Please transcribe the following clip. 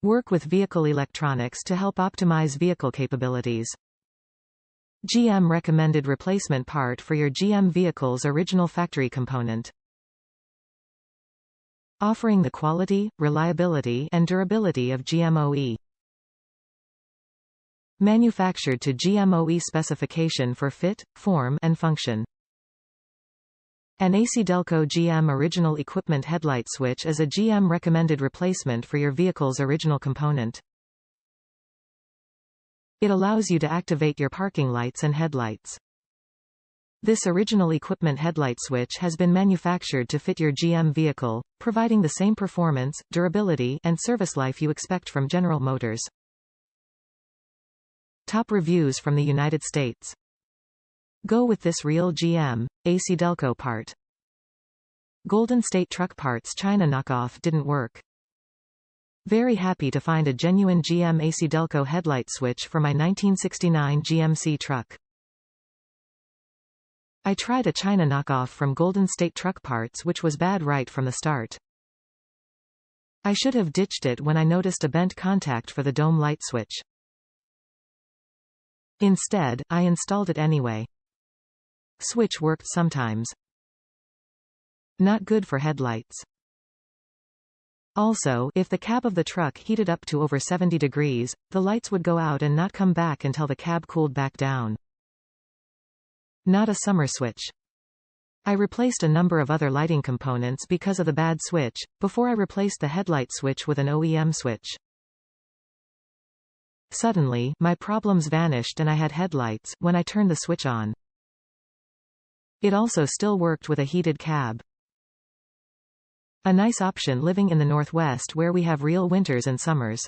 Work with vehicle electronics to help optimize vehicle capabilities. GM recommended replacement part for your GM vehicle's original factory component. Offering the quality, reliability, and durability of GM OE. Manufactured to GM OE specification for fit, form, and function. An ACDelco GM original equipment headlight switch is a GM recommended replacement for your vehicle's original component. It allows you to activate your parking lights and headlights. This original equipment headlight switch has been manufactured to fit your GM vehicle, providing the same performance, durability, and service life you expect from General Motors. Top reviews from the United States. Go with this real GM ACDelco part. Golden State Truck Parts China knockoff didn't work. Very happy to find a genuine GM ACDelco headlight switch for my 1969 GMC truck. I tried a China knockoff from Golden State Truck Parts which was bad right from the start. I should have ditched it when I noticed a bent contact for the dome light switch. Instead, I installed it anyway. Switch worked sometimes. Not good for headlights. Also, if the cab of the truck heated up to over 70 degrees, the lights would go out and not come back until the cab cooled back down. Not a summer switch. I replaced a number of other lighting components because of the bad switch, before I replaced the headlight switch with an OEM switch. Suddenly, my problems vanished and I had headlights when I turned the switch on. It also still worked with a heated cab. A nice option living in the Northwest where we have real winters and summers.